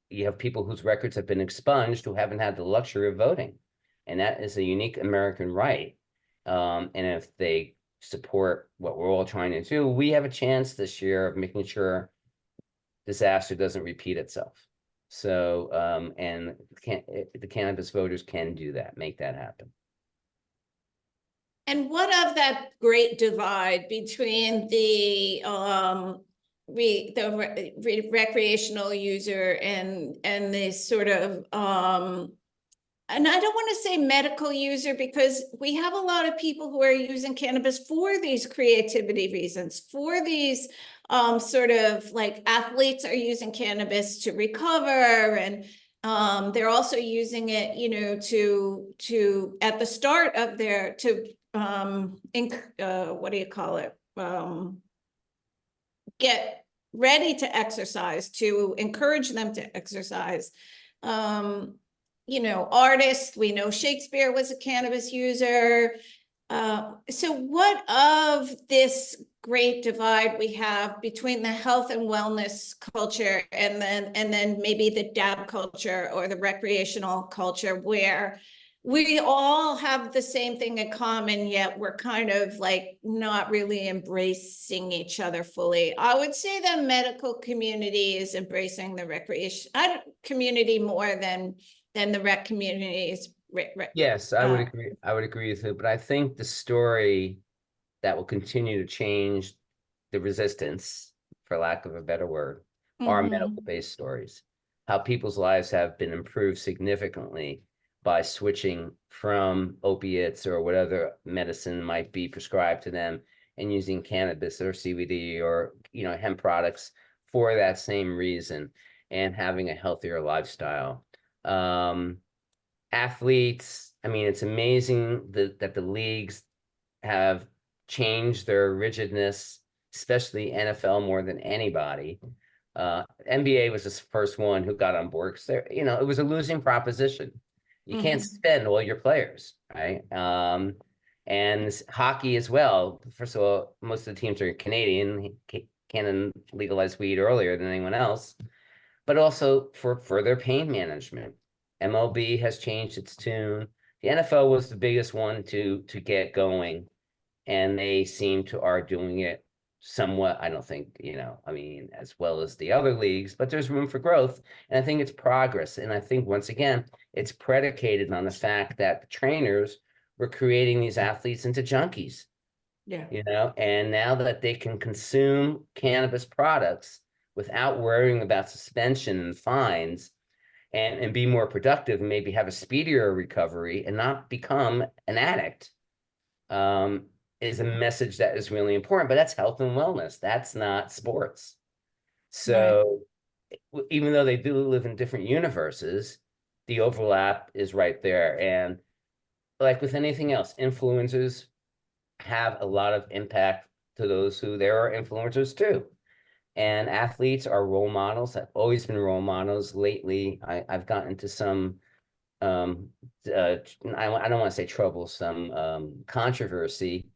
you have people whose records have been expunged who haven't had the luxury of voting. And that is a unique American right. And if they support what we're all trying to do, we have a chance this year of making sure disaster doesn't repeat itself. So, and the cannabis voters can do that, make that happen. And what of that great divide between the recreational user and the sort of and I don't want to say medical user, because we have a lot of people who are using cannabis for these creativity reasons, for these sort of like athletes are using cannabis to recover, and they're also using it, to at the start of their what do you call it? Get ready to exercise, to encourage them to exercise. Artists, we know Shakespeare was a cannabis user. So what of this great divide we have between the health and wellness culture and then maybe the dab culture or the recreational culture, where we all have the same thing in common, yet we're kind of like not really embracing each other fully? I would say the medical community is embracing the recreation community more than the rec community is. Yes, I would agree. I would agree with you, but I think the story that will continue to change the resistance, for lack of a better word, are medical-based stories. How people's lives have been improved significantly by switching from opiates or whatever medicine might be prescribed to them and using cannabis or CBD or, hemp products for that same reason, and having a healthier lifestyle. Athletes, I mean, it's amazing that the leagues have changed their rigidness, especially NFL more than anybody. NBA was the first one who got on board because it was a losing proposition. You can't spend all your players, right? And hockey as well. First of all, most of the teams are Canadian. Canada legalized weed earlier than anyone else, but also for further pain management. MLB has changed its tune. The NFL was the biggest one to get going, and they seem to are doing it somewhat. I don't think, as well as the other leagues, but there's room for growth. And I think it's progress. And I think, once again, it's predicated on the fact that the trainers were creating these athletes into junkies. Yeah. And now that they can consume cannabis products without worrying about suspension and fines, and be more productive, and maybe have a speedier recovery and not become an addict, is a message that is really important. But that's health and wellness. That's not sports. So even though they do live in different universes, the overlap is right there. And like with anything else, influencers have a lot of impact to those who there are influencers too. And athletes are role models, have always been role models. Lately, I've gotten into some, I don't want to say troublesome, controversy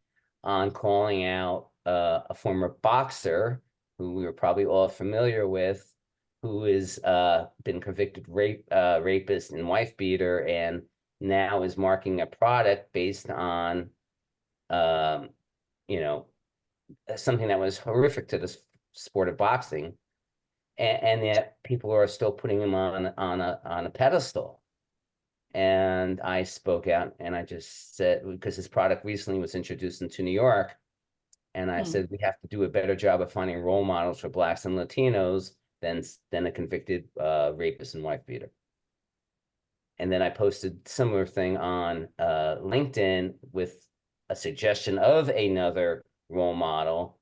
on calling out a former boxer who we were probably all familiar with, who is been convicted rapist and wife beater, and now is marking a product based on, something that was horrific to this sport of boxing, and yet people are still putting him on a pedestal. And I spoke out and I just said, because his product recently was introduced into New York, and I said, we have to do a better job of finding role models for Blacks and Latinos than a convicted rapist and wife beater. And then I posted similar thing on LinkedIn with a suggestion of another role model.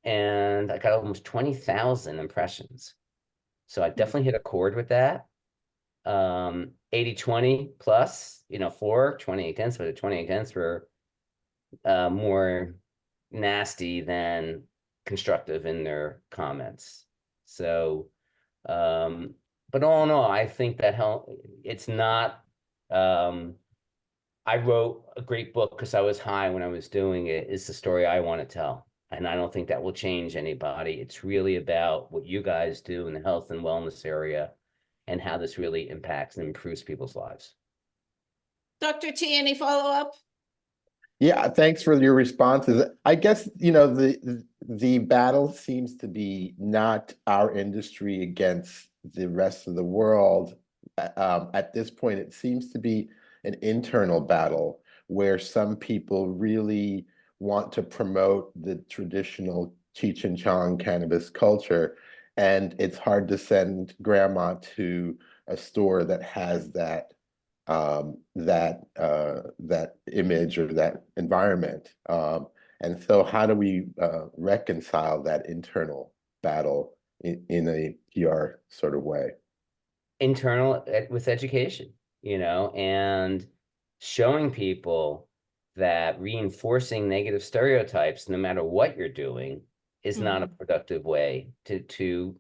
And and I got almost 20,000 impressions. So I definitely hit a chord with that. 80-20 plus, you know, 20 against, but the 20 against were more nasty than constructive in their comments. So, but all in all, I think that it's not, I wrote a great book because I was high when I was doing it. It's the story I want to tell. And I don't think that will change anybody. It's really about what you guys do in the health and wellness area and how this really impacts and improves people's lives. Dr. T, any follow-up? Yeah, thanks for your responses. I guess, you know, the battle seems to be not our industry against the rest of the world. At this point, it seems to be an internal battle where some people really want to promote the traditional Cheech and Chong cannabis culture, and it's hard to send grandma to a store that has that image or that environment. And so how do we reconcile that internal battle in a PR sort of way? Internal with education, you know, and showing people that reinforcing negative stereotypes, no matter what you're doing, is not a productive way to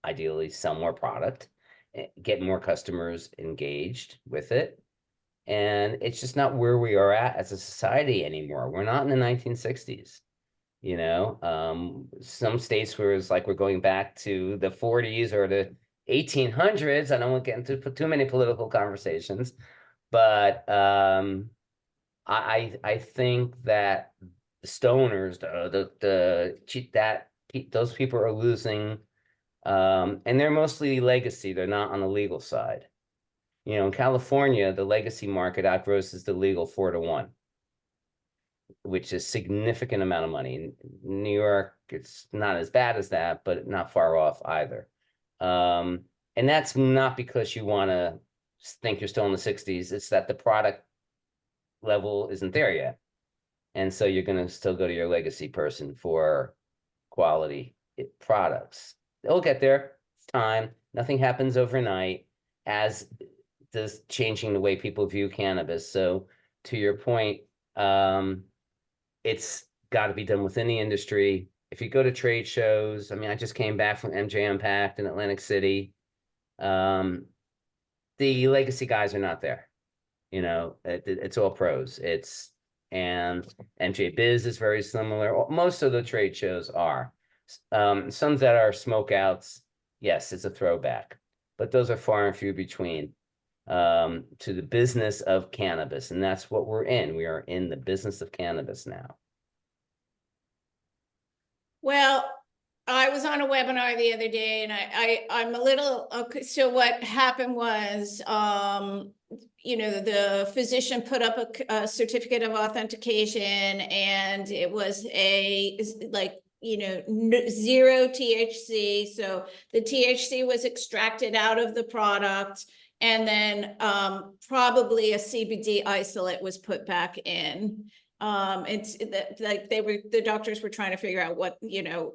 ideally sell more product, get more customers engaged with it. And it's just not where we are at as a society anymore. We're not in the 1960s, you know. Some states where it's like we're going back to the 40s or the 1800s. I don't want to get into too many political conversations, but I think that the stoners, those people are losing, and they're mostly legacy. They're not on the legal side. You know, in California, the legacy market outgrosses the legal 4-1, which is significant amount of money. In New York, it's not as bad as that, but not far off either. And that's not because you want to think you're still in the 60s. It's that the product level isn't there yet. And so you're going to still go to your legacy person for quality products. They'll get there. It's time. Nothing happens overnight, as does changing the way people view cannabis. So to your point, it's got to be done within the industry. If you go to trade shows, I mean, I just came back from MJ Unpacked in Atlantic City. The legacy guys are not there. You know, it's all pros. And MJ Biz is very similar. Most of the trade shows are. Some that are smokeouts, yes, it's a throwback, but those are far and few between to the business of cannabis. And that's what we're in. We are in the business of cannabis now. Well, I was on a webinar the other day and I'm a little, okay, so what happened was, you know, the physician put up a certificate of authentication and it was like, you know, 0 THC. So the THC was extracted out of the product, and then probably a CBD isolate was put back in. It's like the doctors were trying to figure out what, you know,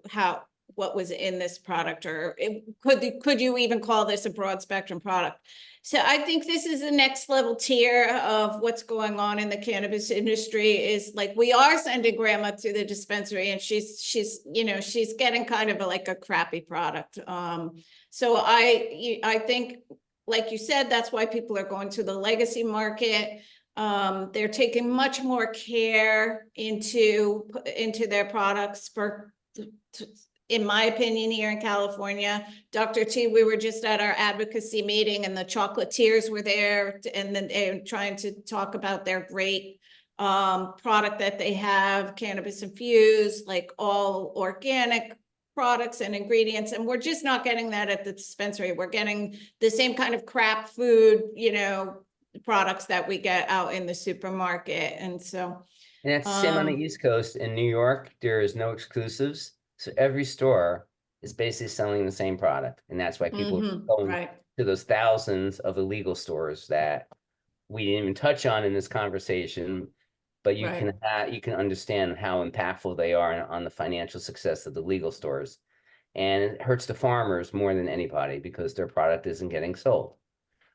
what was in this product, or could you even call this a broad spectrum product? So I think this is the next level tier of what's going on in the cannabis industry. Is like, we are sending grandma to the dispensary and she's you know, she's getting kind of like a crappy product. So I think, like you said, that's why people are going to the legacy market. They're taking much more care into their products in my opinion, here in California. Dr. T, we were just at our advocacy meeting and the chocolatiers were there, and then they're trying to talk about their great product that they have, cannabis infused, like all organic products and ingredients. And we're just not getting that at the dispensary. We're getting the same kind of crap food, you know, products that we get out in the supermarket. And so. And that's the same on the East Coast. In New York, there is no exclusives. So every store is basically selling the same product. And that's why people are going to those thousands of illegal stores that we didn't even touch on in this conversation. but you Right. you can understand how impactful they are on the financial success of the legal stores. And it hurts the farmers more than anybody because their product isn't getting sold.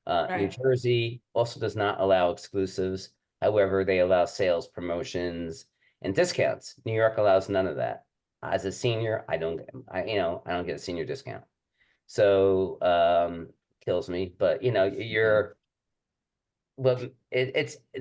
New Right. Jersey also does not allow exclusives. However, they allow sales, promotions, and discounts. New York allows none of that. As a senior, I don't get a senior discount. So, kills me, but and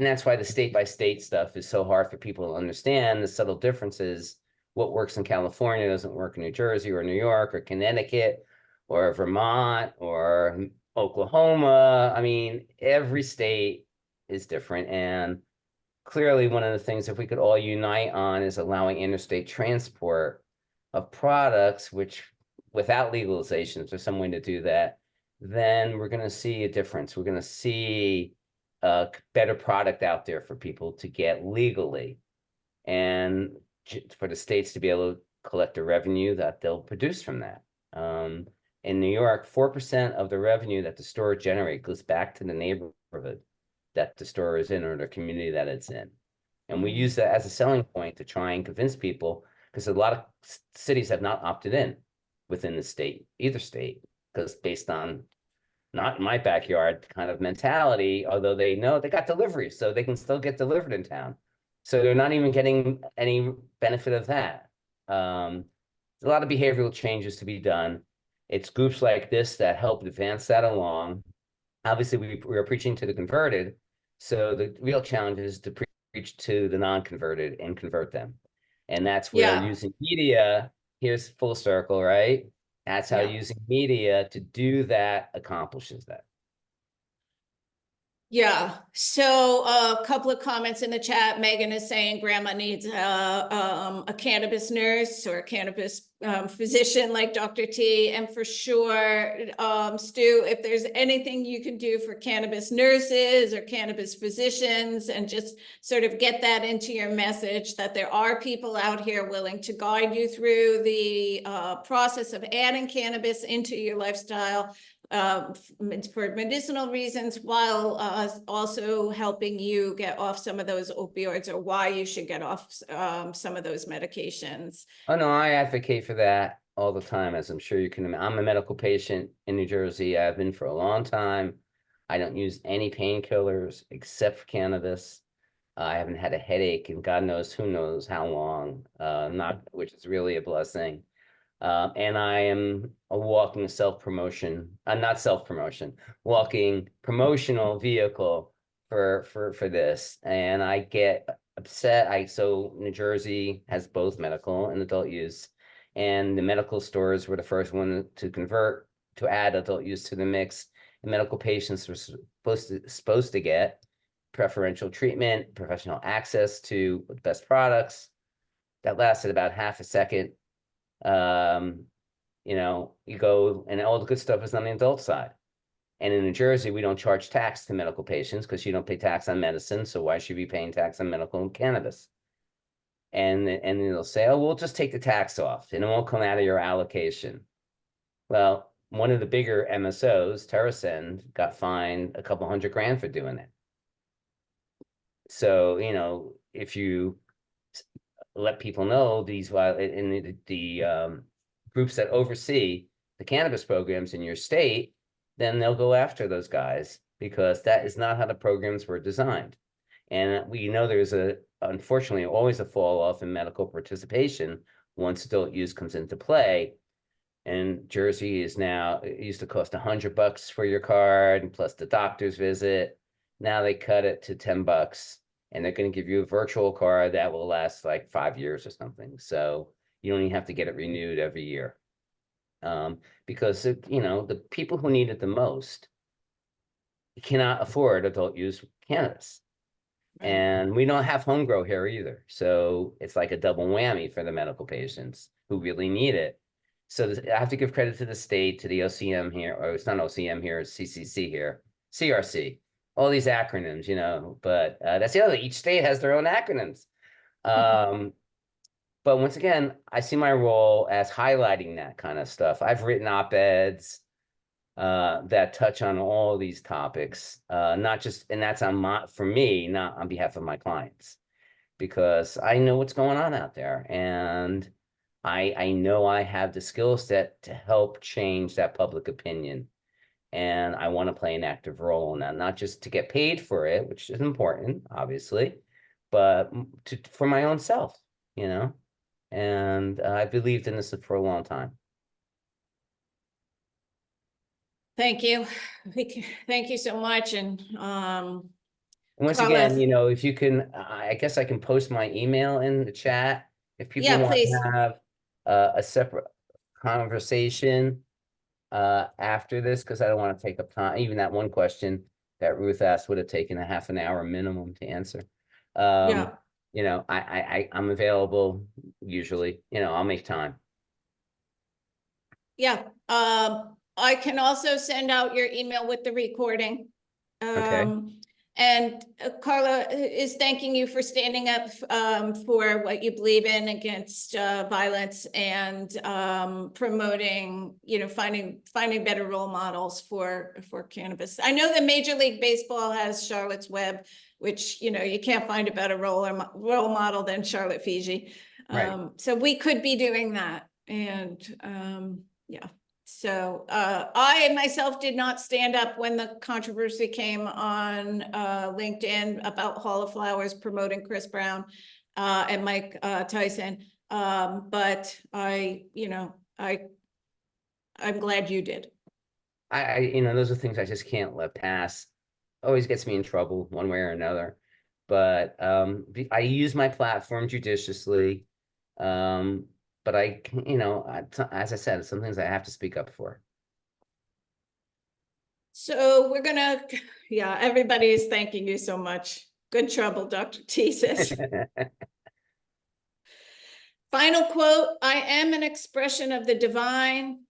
that's why the state by state stuff is so hard for people to understand the subtle differences. What works in California doesn't work in New Jersey or New York or Connecticut or Vermont or Oklahoma. I mean, every state is different. And clearly one of the things, if we could all unite on, is allowing interstate transport of products, which without legalization, if there's some way to do that, then we're going to see a difference. We're going to see a better product out there for people to get legally, and for the states to be able to collect the revenue that they'll produce from that. In New York, 4% of the revenue that the store generates goes back to the neighborhood that the store is in or the community that it's in. And we use that as a selling point to try and convince people, because a lot of cities have not opted in within the state, either state, because based on not in my backyard kind of mentality, although they know they got delivery, so they can still get delivered in town. So they're not even getting any benefit of that. A lot of behavioral changes to be done. It's groups like this that help advance that along. Obviously, we are preaching to the converted. So the real challenge is to preach to the non-converted and convert them. And that's where Yeah. using media, here's full circle, right? That's how Yeah. using media to do that accomplishes that. Yeah, so a couple of comments in the chat. Megan is saying grandma needs a cannabis nurse or a cannabis physician like Dr. T. And for sure, Stu, if there's anything you can do for cannabis nurses or cannabis physicians, and just sort of get that into your message that there are people out here willing to guide you through the process of adding cannabis into your lifestyle for medicinal reasons, while also helping you get off some of those opioids, or why you should get off some of those medications. Oh, no, I advocate for that all the time, as I'm sure you can. I'm a medical patient in New Jersey. I've been for a long time. I don't use any painkillers except for cannabis. I haven't had a headache in God knows who knows how long, which is really a blessing. And I am a walking self-promotion, not self-promotion, walking promotional vehicle for this. And I get upset. So New Jersey has both medical and adult use, and the medical stores were the first one to add adult use to the mix. And medical patients were supposed to get preferential treatment, professional access to the best products. That lasted about half a second. You go, and all the good stuff is on the adult side. And in New Jersey, we don't charge tax to medical patients because you don't pay tax on medicine. So why should you be paying tax on medical and cannabis? And they'll say, oh, we'll just take the tax off and it won't come out of your allocation. Well, one of the bigger MSOs, TerraSend, got fined a couple $100,000 for doing it. So, if you let people know these, in the groups that oversee the cannabis programs in your state, then they'll go after those guys, because that is not how the programs were designed. And we know there's unfortunately, always a fall off in medical participation once adult use comes into play. And Jersey is now, it used to cost $100 for your card and plus the doctor's visit. Now they cut it to $10, and they're going to give you a virtual card that will last like 5 years or something. So you don't even have to get it renewed every year. Because the people who need it the most cannot afford adult use cannabis. And we don't have home grow here either. So it's like a double whammy for the medical patients who really need it. So I have to give credit to the state, to the OCM here, or it's not OCM here, it's CCC here, CRC, all these acronyms, but that's the other, each state has their own acronyms. But once again, I see my role as highlighting that kind of stuff. I've written op-eds that touch on all these topics, not just, and that's for me, not on behalf of my clients. because I know what's going on out there, and I know I have the skill set to help change that public opinion. And I want to play an active role in that, not just to get paid for it, which is important, obviously, but for my own self, you know? And I believed in this for a long time. Thank you. Thank you so much. And, And once Carla- again, you know, if you can, I guess I can post my email in the chat. If people Yeah, want please. to have a separate conversation after this, because I don't want to take up time. Even that one question that Ruth asked would have taken a half an hour minimum to answer. Yeah. You know, I'm available usually, you know, I'll make time. Yeah, I can also send out your email with the recording. Okay. And Carla is thanking you for standing up for what you believe in against violence and promoting, you know, finding better role models for cannabis. I know that Major League Baseball has Charlotte's Web, which, you know, you can't find a better role model than Charlotte Fiji. Right. So we could be doing that. And yeah. So I myself did not stand up when the controversy came on LinkedIn about Hall of Flowers promoting Chris Brown and Mike Tyson. But I'm glad you did. You know, those are things I just can't let pass. Always gets me in trouble one way or another. But I use my platform judiciously. But you know, as I said, some things I have to speak up for. So we're gonna, yeah, everybody is thanking you so much. Good trouble, Dr. Tesis. Final quote, I am an expression of the divine,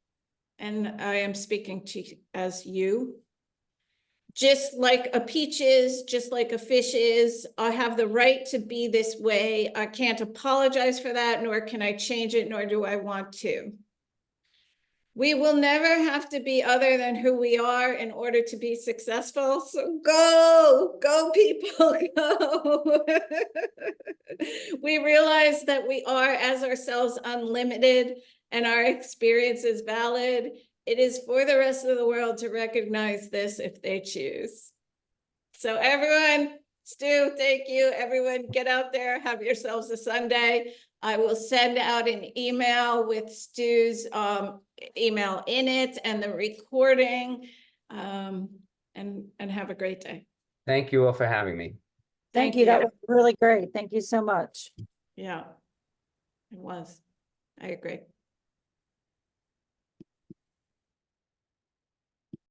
and I am speaking to as you. Just like a peach is, just like a fish is, I have the right to be this way. I can't apologize for that, nor can I change it, nor do I want to. We will never have to be other than who we are in order to be successful. So go people, go. We realize that we are as ourselves unlimited and our experience is valid. It is for the rest of the world to recognize this if they choose. So everyone, Stu, thank you. Everyone get out there, have yourselves a Sunday. I will send out an email with Stu's email in it and the recording, and have a great day. Thank you all for having me. Thank you. That was really great. Thank you so much. Yeah, it was. I agree.